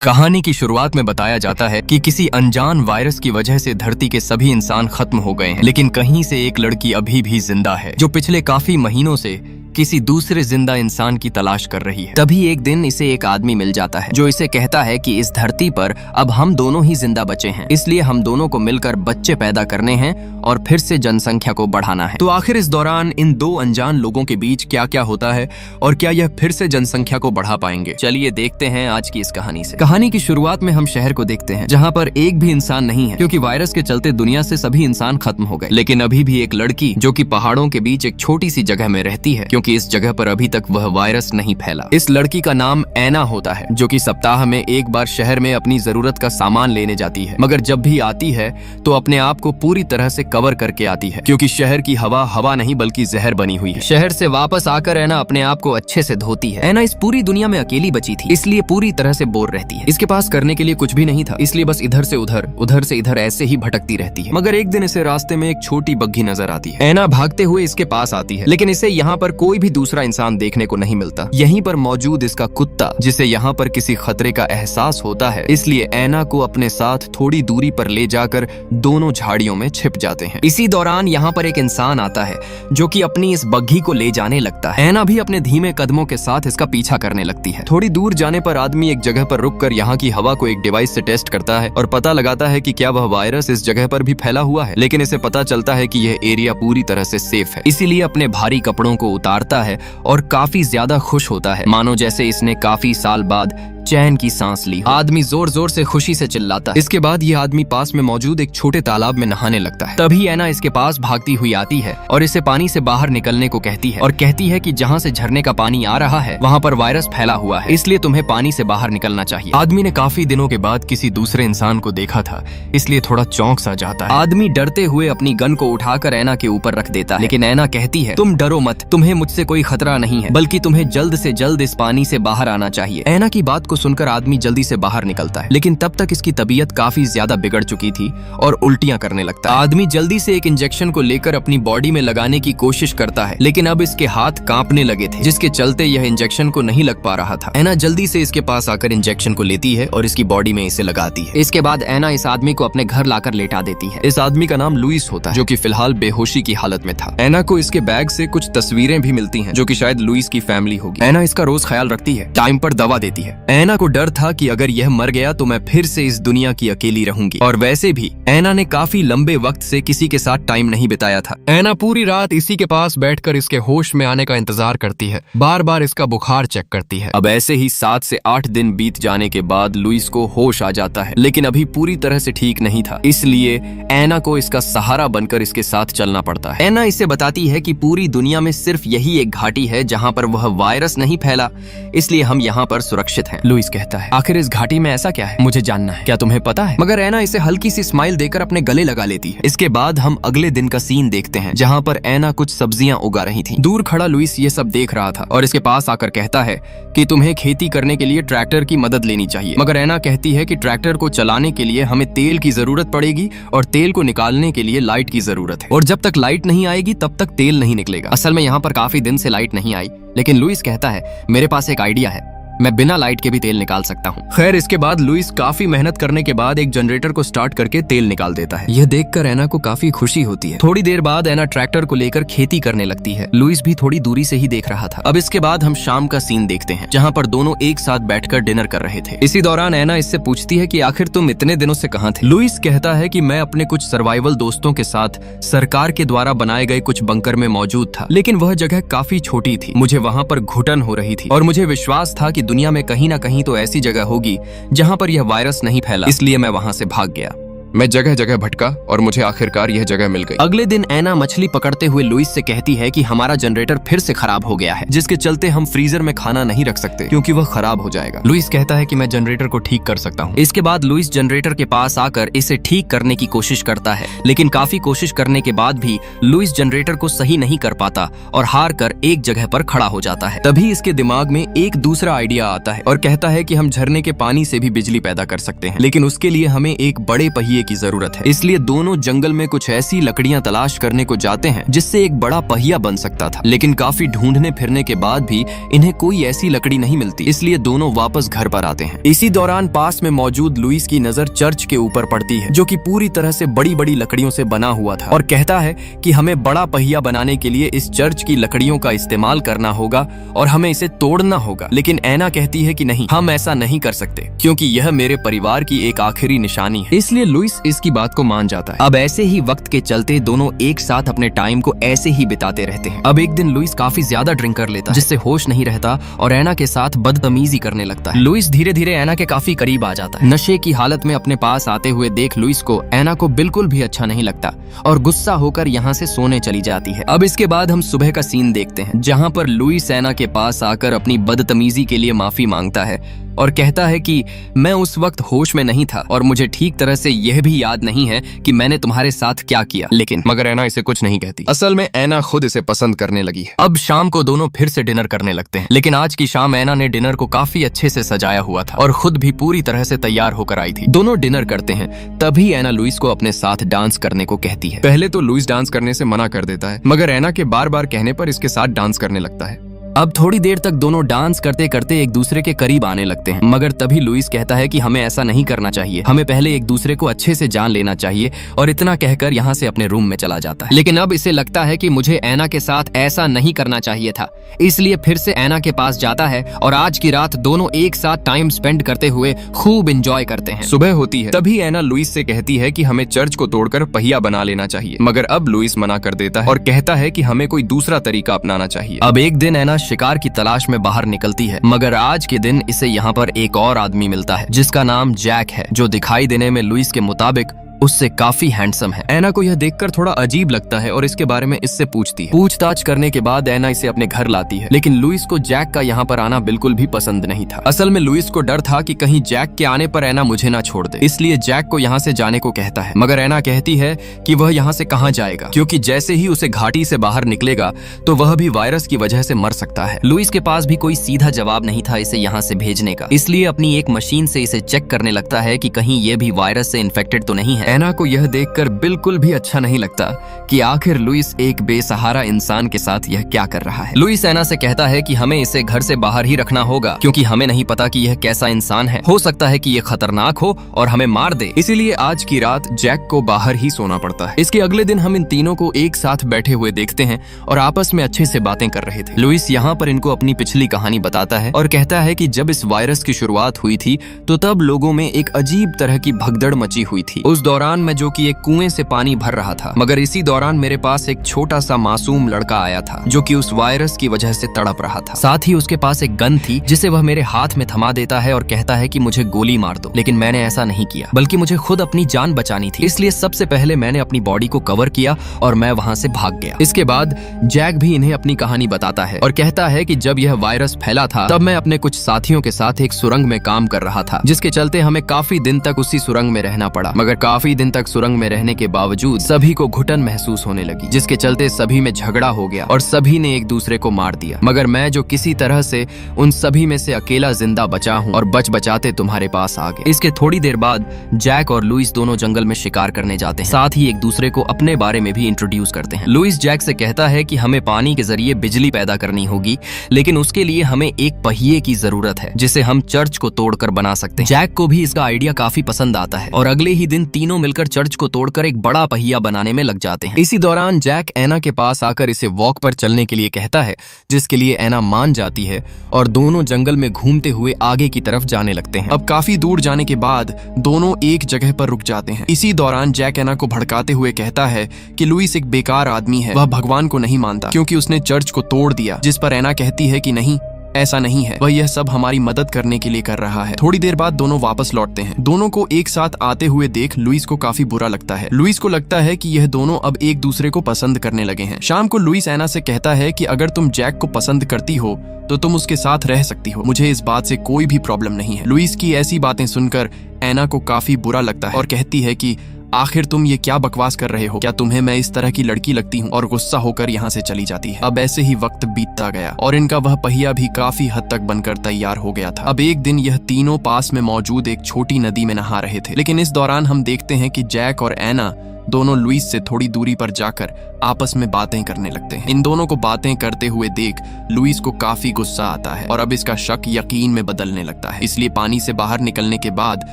कहानी की शुरुआत में बताया जाता है कि किसी अनजान वायरस की वजह से धरती के सभी इंसान खत्म हो गए हैं, लेकिन कहीं से एक लड़की अभी भी जिंदा है जो पिछले काफी महीनों से किसी दूसरे जिंदा इंसान की तलाश कर रही है। तभी एक दिन इसे एक आदमी मिल जाता है जो इसे कहता है कि इस धरती पर अब हम दोनों ही जिंदा बचे हैं, इसलिए हम दोनों को मिलकर बच्चे पैदा करने हैं और फिर से जनसंख्या को बढ़ाना है। तो आखिर इस दौरान इन दो अनजान लोगों के बीच क्या क्या होता है और क्या यह फिर से जनसंख्या को बढ़ा पाएंगे, चलिए देखते हैं आज की इस कहानी से। कहानी की शुरुआत में हम शहर को देखते हैं जहाँ पर एक भी इंसान नहीं है, क्योंकि वायरस के चलते दुनिया से सभी इंसान खत्म हो गए। लेकिन अभी भी एक लड़की जो कि पहाड़ों के बीच एक छोटी सी जगह में रहती है, क्योंकि इस जगह पर अभी तक वह वायरस नहीं फैला। इस लड़की का नाम ऐना होता है, जो कि सप्ताह में एक बार शहर में अपनी जरूरत का सामान लेने जाती है, मगर जब भी आती है तो अपने आप को पूरी तरह से कवर करके आती है, क्योंकि शहर की हवा नहीं बल्कि जहर बनी हुई है। शहर से वापस आकर ऐना अपने आप को अच्छे से धोती है। ऐना इस पूरी दुनिया में अकेली बची थी, इसलिए पूरी तरह से बोर रहती है। इसके पास करने के लिए कुछ भी नहीं था, इसलिए बस इधर से उधर ऐसे ही भटकती रहती है। मगर एक दिन इसे रास्ते में एक छोटी बग्घी नजर आती है। ऐना भागते हुए इसके पास आती है, लेकिन इसे यहाँ पर कोई भी दूसरा इंसान देखने को नहीं मिलता। यहीं पर मौजूद इसका कुत्ता, जिसे यहाँ पर किसी खतरे का एहसास होता है, इसलिए ऐना को अपने साथ थोड़ी दूरी पर ले जाकर दोनों झाड़ियों में छिप जाते हैं। इसी दौरान यहाँ पर एक इंसान आता है जो कि अपनी इस बग्घी को ले जाने लगता है। ऐना भी अपने धीमे कदमों के साथ इसका पीछा करने लगती है। थोड़ी दूर जाने पर आदमी एक जगह पर रुककर यहाँ की हवा को एक डिवाइस से टेस्ट करता है और पता लगाता है कि क्या वह वायरस इस जगह पर भी फैला हुआ है। लेकिन इसे पता चलता है कि यह एरिया पूरी तरह से सेफ है, इसीलिए अपने भारी कपड़ों को उतारता है और काफी ज्यादा खुश होता है, मानो जैसे इसने काफी साल बाद चैन की सांस ली। आदमी जोर जोर से खुशी से चिल्लाता है। इसके बाद यह आदमी पास में मौजूद एक छोटे तालाब में नहाने लगता है। तभी ऐना इसके पास भागती हुई आती है और इसे पानी से बाहर निकलने को कहती है और कहती है कि जहाँ से झरने का पानी आ रहा है वहाँ पर वायरस फैला हुआ है, इसलिए तुम्हें पानी से बाहर निकलना चाहिए। आदमी ने काफी दिनों के बाद किसी दूसरे इंसान को देखा था, इसलिए थोड़ा चौंक सा जाता है। आदमी डरते हुए अपनी गन को उठाकर ऐना के ऊपर रख देता है, लेकिन ऐना कहती है तुम डरो मत, तुम्हें मुझसे कोई खतरा नहीं है, बल्कि तुम्हें जल्द से जल्द इस पानी से बाहर आना चाहिए। ऐना की बात को सुनकर आदमी जल्दी से बाहर निकलता है, लेकिन तब तक इसकी तबीयत काफी ज्यादा बिगड़ चुकी थी और उल्टियां करने लगता है। आदमी जल्दी से एक इंजेक्शन को लेकर अपनी बॉडी में लगाने की कोशिश करता है, लेकिन अब इसके हाथ कांपने लगे थे, जिसके चलते यह इंजेक्शन को नहीं लग पा रहा था। ऐना जल्दी से इसके पास आकर इंजेक्शन को लेती है और इसकी बॉडी में इसे लगाती है। इसके बाद ऐना इस आदमी को अपने घर लाकर लेटा देती है। इस आदमी का नाम लुइस होता है, जो कि फिलहाल बेहोशी की हालत में था। ऐना को इसके बैग से कुछ तस्वीरें भी मिलती हैं, जो कि शायद लुइस की फैमिली होगी। ऐना इसका रोज ख्याल रखती है, टाइम पर दवा देती है। ऐना को डर था कि अगर यह मर गया तो मैं फिर से इस दुनिया की अकेली रहूंगी, और वैसे भी ऐना ने काफी लंबे वक्त से किसी के साथ टाइम नहीं बिताया था। ऐना पूरी रात इसी के पास बैठकर इसके होश में आने का इंतजार करती है, बार बार इसका बुखार चेक करती है। अब ऐसे ही 7 से 8 दिन बीत जाने के बाद लुइस को होश आ जाता है, लेकिन अभी पूरी तरह से ठीक नहीं था, इसलिए ऐना को इसका सहारा बनकर इसके साथ चलना पड़ता है। ऐना इसे बताती है कि पूरी दुनिया में सिर्फ यही एक घाटी है जहाँ पर वह वायरस नहीं फैला, इसलिए हम यहाँ पर सुरक्षित हैं। लुइस कहता है आखिर इस घाटी में ऐसा क्या है, मुझे जानना है, क्या तुम्हें पता है? मगर ऐना इसे हल्की सी स्माइल देकर अपने गले लगा लेती है। इसके बाद हम अगले दिन का सीन देखते हैं, जहाँ पर ऐना कुछ सब्जियां उगा रही थी। दूर खड़ा लुइस ये सब देख रहा था और इसके पास आकर कहता है कि तुम्हें खेती करने के लिए ट्रैक्टर की मदद लेनी चाहिए। मगर ऐना कहती है कि ट्रैक्टर को चलाने के लिए हमें तेल की जरूरत पड़ेगी और तेल को निकालने के लिए लाइट की जरूरत है, और जब तक लाइट नहीं आएगी तब तक तेल नहीं निकलेगा। असल में यहाँ पर काफी दिन से लाइट नहीं आई, लेकिन लुइस कहता है मेरे पास एक आइडिया है, मैं बिना लाइट के भी तेल निकाल सकता हूँ। खैर इसके बाद लुइस काफी मेहनत करने के बाद एक जनरेटर को स्टार्ट करके तेल निकाल देता है। यह देखकर ऐना को काफी खुशी होती है। थोड़ी देर बाद ऐना ट्रैक्टर को लेकर खेती करने लगती है। लुइस भी थोड़ी दूरी से ही देख रहा था। अब इसके बाद हम शाम का सीन देखते हैं, जहाँ पर दोनों एक साथ बैठकर डिनर कर रहे थे। इसी दौरान ऐना इससे पूछती है कि आखिर तुम इतने दिनों से कहाँ थे? लुइस कहता है कि मैं अपने कुछ सर्वाइवल दोस्तों के साथ सरकार के द्वारा बनाए गए कुछ बंकर में मौजूद था, लेकिन वह जगह काफी छोटी थी। मुझे वहाँ पर घुटन हो रही थी और मुझे विश्वास था कि दुनिया में कहीं ना कहीं तो ऐसी जगह होगी जहां पर यह वायरस नहीं फैला, इसलिए मैं वहां से भाग गया। मैं जगह जगह भटका और मुझे आखिरकार यह जगह मिल गई। अगले दिन ऐना मछली पकड़ते हुए लुइस से कहती है कि हमारा जनरेटर फिर से खराब हो गया है, जिसके चलते हम फ्रीजर में खाना नहीं रख सकते क्योंकि वह खराब हो जाएगा। लुइस कहता है कि मैं जनरेटर को ठीक कर सकता हूँ। इसके बाद लुइस जनरेटर के पास आकर इसे ठीक करने की कोशिश करता है, लेकिन काफी कोशिश करने के बाद भी लुइस जनरेटर को सही नहीं कर पाता और हार कर एक जगह पर खड़ा हो जाता है। तभी इसके दिमाग में एक दूसरा आइडिया आता है और कहता है कि हम झरने के पानी से भी बिजली पैदा कर सकते हैं, लेकिन उसके लिए हमें एक बड़े पहिए की जरूरत है। इसलिए दोनों जंगल में कुछ ऐसी लकड़ियां तलाश करने को जाते हैं जिससे एक बड़ा पहिया बन सकता था, लेकिन काफी ढूंढने फिरने के बाद भी इन्हें कोई ऐसी लकड़ी नहीं मिलती, इसलिए दोनों वापस घर पर आते हैं। इसी दौरान पास में मौजूद लुइस की नजर चर्च के ऊपर पड़ती है, जो कि पूरी तरह से बड़ी बड़ी लकड़ियों से बना हुआ था, और कहता है कि हमें बड़ा पहिया बनाने के लिए इस चर्च की लकड़ियों का इस्तेमाल करना होगा और हमें इसे तोड़ना होगा। लेकिन ऐना कहती है कि नहीं, हम ऐसा नहीं कर सकते क्योंकि यह मेरे परिवार की एक आखिरी निशानी है। इसलिए लुइस इसकी बात को मान जाता है। अब ऐसे ही वक्त के चलते दोनों एक साथ अपने टाइम को ऐसे ही बिताते रहते हैं। अब एक दिन लुइस काफी ज्यादा ड्रिंक कर लेता है, जिससे होश नहीं रहता और ऐना के साथ बदतमीजी करने लगता है। लुइस धीरे धीरे ऐना के काफी करीब आ जाता है। नशे की हालत में अपने पास आते हुए देख लुइस को ऐना को बिल्कुल भी अच्छा नहीं लगता और गुस्सा होकर यहाँ से सोने चली जाती है। अब इसके बाद हम सुबह का सीन देखते हैं, जहाँ पर लुइस ऐना के पास आकर अपनी बदतमीजी के लिए माफी मांगता है और कहता है कि मैं उस वक्त होश में नहीं था और मुझे ठीक तरह से यह भी याद नहीं है कि मैंने तुम्हारे साथ क्या किया। लेकिन मगर ऐना इसे कुछ नहीं कहती। असल में ऐना खुद इसे पसंद करने लगी है। अब शाम को दोनों फिर से डिनर करने लगते हैं, लेकिन आज की शाम ऐना ने डिनर को काफी अच्छे से सजाया हुआ था और खुद भी पूरी तरह से तैयार होकर आई थी। दोनों डिनर करते हैं, तभी ऐना लुइस को अपने साथ डांस करने को कहती है। पहले तो लुइस डांस करने से मना कर देता है, मगर ऐना के बार बार कहने पर इसके साथ डांस करने लगता है। अब थोड़ी देर तक दोनों डांस करते करते एक दूसरे के करीब आने लगते हैं, मगर तभी लुइस कहता है कि हमें ऐसा नहीं करना चाहिए, हमें पहले एक दूसरे को अच्छे से जान लेना चाहिए, और इतना कहकर यहाँ से अपने रूम में चला जाता है। लेकिन अब इसे लगता है कि मुझे ऐना के साथ ऐसा नहीं करना चाहिए था, इसलिए फिर से ऐना के पास जाता है और आज की रात दोनों एक साथ टाइम स्पेंड करते हुए खूब एंजॉय करते हैं। सुबह होती है, तभी ऐना लुइस से कहती है कि हमें चर्च को तोड़कर पहिया बना लेना चाहिए, मगर अब लुइस मना कर देता है और कहता है कि हमें कोई दूसरा तरीका अपनाना चाहिए। अब एक दिन ऐना शिकार की तलाश में बाहर निकलती है, मगर आज के दिन इसे यहाँ पर एक और आदमी मिलता है जिसका नाम जैक है, जो दिखाई देने में लुइस के मुताबिक उससे काफी हैंडसम है। ऐना को यह देखकर थोड़ा अजीब लगता है और इसके बारे में इससे पूछती है। पूछताछ करने के बाद ऐना इसे अपने घर लाती है, लेकिन लुइस को जैक का यहाँ पर आना बिल्कुल भी पसंद नहीं था। असल में लुइस को डर था कि कहीं जैक के आने पर ऐना मुझे ना छोड़ दे, इसलिए जैक को यहाँ से जाने को कहता है, मगर ऐना कहती है कि वह यहाँ से कहाँ जाएगा, क्योंकि जैसे ही उसे घाटी से बाहर निकलेगा तो वह भी वायरस की वजह से मर सकता है। लुइस के पास भी कोई सीधा जवाब नहीं था इसे यहाँ से भेजने का, इसलिए अपनी एक मशीन से इसे चेक करने लगता है कि कहीं ये भी वायरस से इन्फेक्टेड तो नहीं है। ऐना को यह देखकर बिल्कुल भी अच्छा नहीं लगता कि आखिर लुइस एक बेसहारा इंसान के साथ यह क्या कर रहा है। लुइस ऐना से कहता है कि हमें इसे घर से बाहर ही रखना होगा, क्योंकि हमें नहीं पता कि यह कैसा इंसान है, हो सकता है कि यह खतरनाक हो और हमें मार दे, इसीलिए आज की रात जैक को बाहर ही सोना पड़ता है। इसके अगले दिन हम इन तीनों को एक साथ बैठे हुए देखते हैं और आपस में अच्छे से बातें कर रहे थे। लुइस यहाँ पर इनको अपनी पिछली कहानी बताता है और कहता है कि जब इस वायरस की शुरुआत हुई थी तो तब लोगों में एक अजीब तरह की भगदड़ मची हुई थी। उस दौरान मैं जो कि एक कुएं से पानी भर रहा था, मगर इसी दौरान मेरे पास एक छोटा सा मासूम लड़का आया था जो कि उस वायरस की वजह से तड़प रहा था। साथ ही उसके पास एक गन थी जिसे वह मेरे हाथ में थमा देता है और कहता है कि मुझे गोली मार दो, लेकिन मैंने ऐसा नहीं किया, बल्कि मुझे खुद अपनी जान बचानी थी, इसलिए सबसे पहले मैंने अपनी बॉडी को कवर किया और मैं वहां से भाग गया। इसके बाद जैक भी इन्हें अपनी कहानी बताता है और कहता है कि जब यह वायरस फैला था तब मैं अपने कुछ साथियों के साथ एक सुरंग में काम कर रहा था, जिसके चलते हमें काफी दिन तक उसी सुरंग में रहना पड़ा, मगर काफी दिन तक सुरंग में रहने के बावजूद सभी को घुटन महसूस होने लगी, जिसके चलते सभी में झगड़ा हो गया और सभी ने एक दूसरे को मार दिया, मगर मैं जो किसी तरह से उन सभी में से अकेला जिंदा बचा हूँ और बच बचाते तुम्हारे पास आ गए। इसके थोड़ी देर बाद जैक और लुइस दोनों जंगल में शिकार करने जाते हैं, साथ ही एक दूसरे को अपने बारे में भी इंट्रोड्यूस करते हैं। लुइस जैक से कहता है कि हमें पानी के जरिए बिजली पैदा करनी होगी, लेकिन उसके लिए हमें एक पहिए की जरूरत है जिसे हम चर्च को तोड़कर बना सकते हैं। जैक को भी इसका आइडिया काफी पसंद आता है और अगले ही दिन तीनों मिलकर चर्च को तोड़कर एक बड़ा पहिया बनाने में लग जाते हैं। इसी दौरान जैक ऐना के पास आकर इसे वॉक पर चलने के लिए कहता है, जिसके लिए ऐना मान जाती है और दोनों जंगल में घूमते हुए आगे की तरफ जाने लगते हैं। अब काफी दूर जाने के बाद दोनों एक जगह पर रुक जाते हैं। इसी दौरान जैक ऐना को भड़काते हुए कहता है कि लुइस एक बेकार आदमी है, वह भगवान को नहीं मानता क्योंकि उसने चर्च को तोड़ दिया, जिस पर ऐना कहती है कि नहीं, ऐसा नहीं है, वह यह सब हमारी मदद करने के लिए कर रहा है। थोड़ी देर बाद दोनों वापस लौटते हैं। दोनों को एक साथ आते हुए देख लुइस को काफी बुरा लगता है। लुइस को लगता है कि यह दोनों अब एक दूसरे को पसंद करने लगे हैं। शाम को लुइस ऐना से कहता है कि अगर तुम जैक को पसंद करती हो तो तुम उसके साथ रह सकती हो, मुझे इस बात से कोई भी प्रॉब्लम नहीं है। लुइस की ऐसी बातें सुनकर ऐना को काफी बुरा लगता है और कहती है कि आखिर तुम ये क्या बकवास कर रहे हो? क्या तुम्हें मैं इस तरह की लड़की लगती हूँ? और गुस्सा होकर यहाँ से चली जाती है। अब ऐसे ही वक्त बीतता गया और इनका वह पहिया भी काफी हद तक बनकर तैयार हो गया था। अब एक दिन यह तीनों पास में मौजूद एक छोटी नदी में नहा रहे थे, लेकिन इस दौरान हम देखते हैं कि जैक और एना दोनों लुइस से थोड़ी दूरी पर जाकर आपस में बातें करने लगते हैं। इन दोनों को बातें करते हुए देख लुइस को काफी गुस्सा आता है और अब इसका शक यकीन में बदलने लगता है। इसलिए पानी से बाहर निकलने के बाद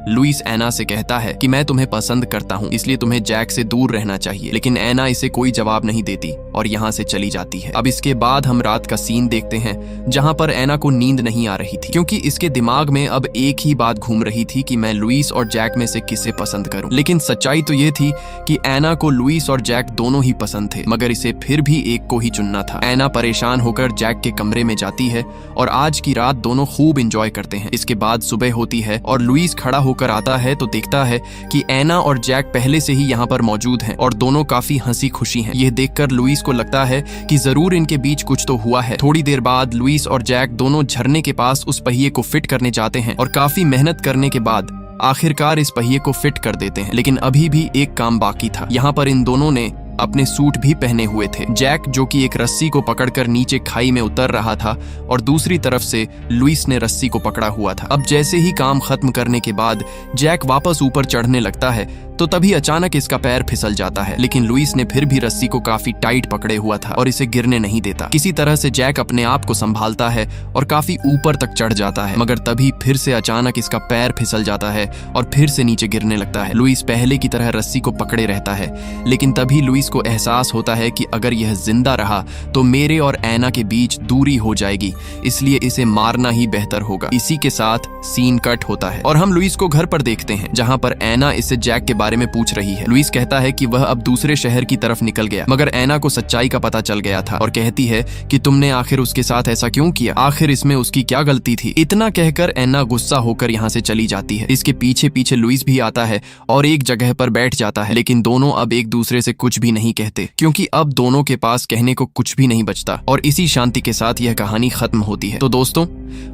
लुइस एना से कहता है कि मैं तुम्हें पसंद करता हूँ, इसलिए तुम्हें जैक से दूर रहना चाहिए। लेकिन एना इसे कोई जवाब नहीं देती और यहाँ से चली जाती है। अब इसके बाद हम रात का सीन देखते हैं जहाँ पर एना को नींद नहीं आ रही थी, क्योंकि इसके दिमाग में अब एक ही बात घूम रही थी कि मैं लुइस और जैक में से किसे पसंद करूं। लेकिन सच्चाई तो ये थी कि एना को लुइस और जैक दोनों ही पसंद थे, मगर इसे फिर भी एक को ही चुनना था। एना परेशान होकर जैक के कमरे में जाती है और आज की रात दोनों खूब एंजॉय करते हैं। इसके बाद सुबह होती है और लुइस खड़ा होकर आता है तो देखता है कि एना और जैक पहले से ही यहाँ पर मौजूद हैं और दोनों काफी हंसी खुशी हैं। यह देखकर लुइस को लगता है कि जरूर इनके बीच कुछ तो हुआ है। थोड़ी देर बाद लुइस और जैक दोनों झरने के पास उस पहिए को फिट करने जाते हैं और काफी मेहनत करने के बाद आखिरकार इस पहिए को फिट कर देते हैं। लेकिन अभी भी एक काम बाकी था। यहाँ पर इन दोनों ने अपने सूट भी पहने हुए थे। जैक जो कि एक रस्सी को पकड़कर नीचे खाई में उतर रहा था और दूसरी तरफ से लुइस ने रस्सी को पकड़ा हुआ था। अब जैसे ही काम खत्म करने के बाद जैक वापस ऊपर चढ़ने लगता है तो तभी अचानक इसका पैर फिसल जाता है, लेकिन लुइस ने फिर भी रस्सी को काफी टाइट पकड़े हुआ था और इसे गिरने नहीं देता। किसी तरह से जैक अपने आप को संभालता है और काफी ऊपर तक चढ़ जाता है, मगर तभी फिर से अचानक इसका पैर फिसल जाता है और फिर से नीचे गिरने लगता है। लुइस पहले की तरह रस्सी को पकड़े रहता है, लेकिन तभी लुइस को एहसास होता है कि अगर यह जिंदा रहा तो मेरे और एना के बीच दूरी हो जाएगी, इसलिए इसे मारना ही बेहतर होगा। इसी के साथ सीन कट होता है और हम लुइस को घर पर देखते हैं जहां पर एना इससे जैक के बारे में पूछ रही है। लुइस कहता है कि वह अब दूसरे शहर की तरफ निकल गया, मगर एना को सच्चाई का पता चल गया था और कहती है कि तुमने आखिर उसके साथ ऐसा क्यों किया? आखिर इसमें उसकी क्या गलती थी? इतना कहकर एना गुस्सा होकर यहाँ से चली जाती है। इसके पीछे पीछे लुइस भी आता है और एक जगह पर बैठ जाता है, लेकिन दोनों अब एक दूसरे से कुछ भी नहीं कहते, क्योंकि अब दोनों के पास कहने को कुछ भी नहीं बचता। और इसी शांति के साथ यह कहानी खत्म होती है। तो दोस्तों,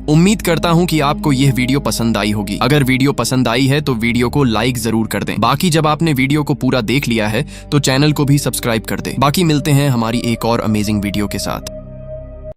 उम्मीद करता हूं कि आपको यह वीडियो पसंद आई होगी। अगर वीडियो पसंद आई है तो वीडियो को लाइक जरूर कर दें। बाकी जब आपने वीडियो को पूरा देख लिया है तो चैनल को भी सब्सक्राइब कर दें। बाकी मिलते हैं हमारी एक और अमेजिंग वीडियो के साथ।